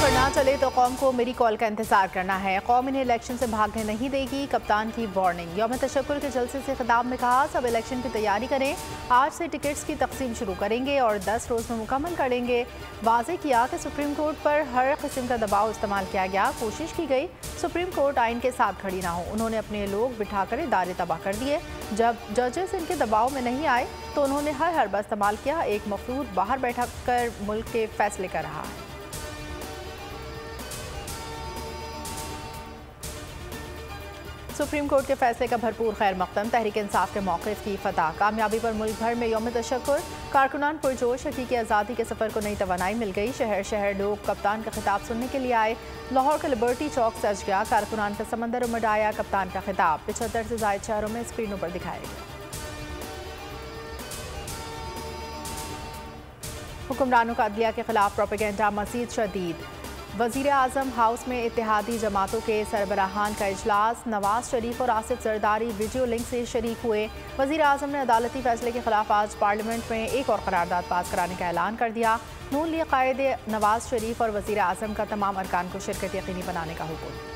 पर ना चले तो कौम को मेरी कॉल का इंतजार करना है। कौम इन्हें इलेक्शन से भागने नहीं देगी, कप्तान की वार्निंग। यौम तशक्कुर के जलसे से खिताब में कहा, सब इलेक्शन की तैयारी करें, आज से टिकट्स की तकसीम शुरू करेंगे और 10 रोज़ में मुकम्मल करेंगे। वाज़ेह किया कि सुप्रीम कोर्ट पर हर किस्म का दबाव इस्तेमाल किया गया, कोशिश की गई सुप्रीम कोर्ट आइन के साथ खड़ी ना हो। उन्होंने अपने लोग बिठाकर इदारे तबाह कर दिए। जब जजेस इनके दबाव में नहीं आए तो उन्होंने हर हरबा इस्तेमाल किया। एक मफरूद बाहर बैठा कर मुल्क के फैसले कर रहा है। सुप्रीम कोर्ट के फैसले का भरपूर खैर मकदम। तहरीक इंसाफ के मौक़िफ़ की फतह। कामयाबी पर मुल्क भर में यौम तशक्कुर। कारकुनान पुरजोश, हकीकी आज़ादी के सफ़र को नई तवानाई मिल गई। शहर शहर लोग कप्तान का खिताब सुनने के लिए आए। लाहौर का लिबर्टी चौक सज गया। कारकुनान का समंदर उमड़ आया। कप्तान का खिताब 75 से ज़ायद शहरों में स्क्रीनों पर दिखाया गया। हुक्मरानों का अदलिया के खिलाफ प्रोपेगेंडा मज़ीद शदीद। वज़ीर आज़म हाउस में इत्तेहादी जमातों के सरबराहान का इजलास। नवाज शरीफ और आसिफ जरदारी वीडियो लिंक से शरीक हुए। वज़ीर आज़म ने अदालती फैसले के खिलाफ आज पार्लियामेंट में एक और करारदाद पास कराने का ऐलान कर दिया। नून लीग कायदे नवाज शरीफ और वज़ीर आज़म का तमाम अरकान को शिरकत यकीनी बनाने का हुक्म।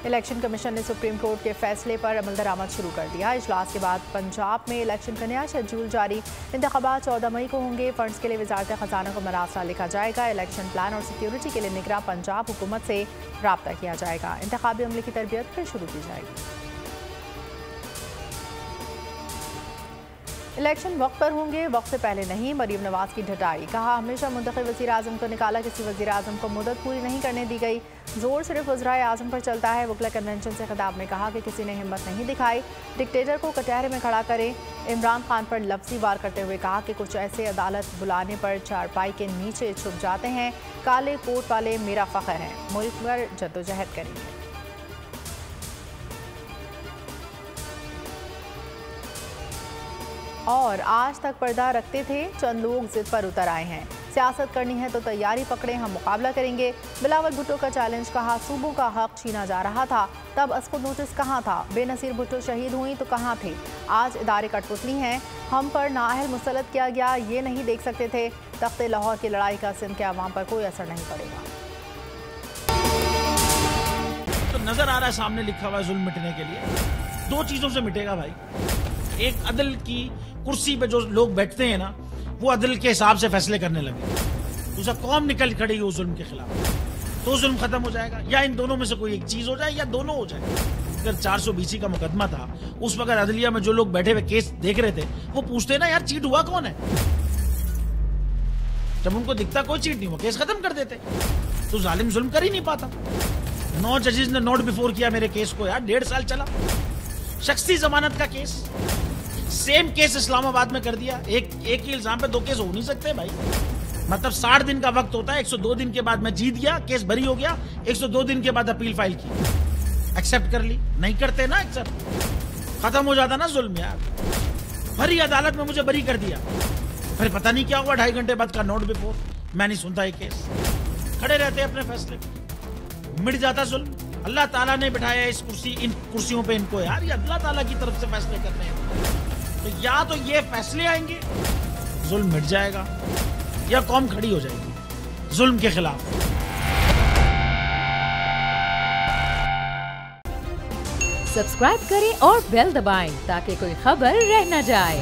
इलेक्शन कमीशन ने सुप्रीम कोर्ट के फैसले पर अमल दरामद शुरू कर दिया। इजलास के बाद पंजाब में इलेक्शन का नया शेड्यूल जारी। इंतखाबात 14 मई को होंगे। फंड्स के लिए वजारत खजाना को मरासला लिखा जाएगा। इलेक्शन प्लान और सिक्योरिटी के लिए निगरां पंजाब हुकूमत से रब्ता किया जाएगा। इंतखाबी अमले की तरबियत फिर शुरू की जाएगी। इलेक्शन वक्त पर होंगे, वक्त से पहले नहीं। मरीम नवाज की ढटाई। कहा, हमेशा मुंतखब वज़ीर आज़म को निकाला, किसी वज़ीर आज़म को मुद्दत पूरी नहीं करने दी गई। जोर सिर्फ वज़राए आज़म पर चलता है। वकला कन्वेंशन से खिताब में कहा कि किसी ने हिम्मत नहीं दिखाई डिक्टेटर को कटहरे में खड़ा करें। इमरान खान पर लफ्ज़ी वार करते हुए कहा कि कुछ ऐसे अदालत बुलाने पर चारपाई के नीचे छुप जाते हैं। काले कोट वाले मेरा फ़ख्र हैं, मुल्क पर जद्दोजहद करेंगे। और आज तक पर्दा रखते थे, चंद लोग जिद पर उतर आए हैं। सियासत करनी है तो तैयारी पकड़े, हम मुकाबला करेंगे। बिलावल भुट्टो का चैलेंज। कहा, सूबों का हक छीना जा रहा था, तब असको नोटिस कहाँ था? बेनसीर भुट्टो शहीद हुई तो कहाँ थे? आज इदारे कठपुतली हैं, हम पर नाअहल मुसल्लत किया गया, ये नहीं देख सकते थे। तख्ते लाहौर की लड़ाई का सिंध के अवाम पर कोई असर नहीं पड़ेगा। तो नजर आ रहा है सामने लिखा हुआ जुल्म मिटने के लिए दो चीजों से मिटेगा भाई। एक, अदल की कुर्सी पे जो लोग बैठते हैं ना, वो अदल के हिसाब से फैसले करने लगे। दूसरा, कौम निकल खड़ी उस जुल्म के खिलाफ, तो जुल्म खत्म हो जाएगा। या इन दोनों में से कोई एक चीज हो जाए या दोनों हो जाए। अगर 420 का मुकदमा था, उस वक्त अदलिया में जो लोग बैठे हुए केस देख रहे थे, वो पूछते ना, यार चीट हुआ कौन है? जब उनको दिखता कोई चीट नहीं हुआ, केस खत्म कर देते। तो जालिम जुल्म कर ही नहीं पाता। 9 जजेस ने नोट बिफोर किया मेरे केस को, यार 1.5 साल चला। शख्सी जमानत का केस, सेम केस इस्लामाबाद में कर दिया। एक ही इल्जाम पे 2 केस हो नहीं सकते भाई। मतलब 60 दिन का वक्त होता है। 102 दिन के बाद मैं जीत गया, केस बरी हो गया। 102 दिन के बाद अपील फाइल की, एक्सेप्ट कर ली। नहीं करते ना एक्सेप्ट, खत्म हो जाता ना जुल्म यार। भरी अदालत में मुझे बरी कर दिया, फिर पता नहीं क्या हुआ 2.5 घंटे बाद का नोट बिफोर। मैं नहीं सुनता ये केस, खड़े रहते अपने फैसले पे, मिट जाता जुल्म। अल्लाह ताला ने बिठाया इन कुर्सियों पे इनको यार, ये अल्लाह ताला की तरफ से फैसले करने हैं। तो या तो ये फैसले आएंगे, जुल्म मिट जाएगा, या कौम खड़ी हो जाएगी जुल्म के खिलाफ। सब्सक्राइब करें और बेल दबाएं ताकि कोई खबर रह न जाए।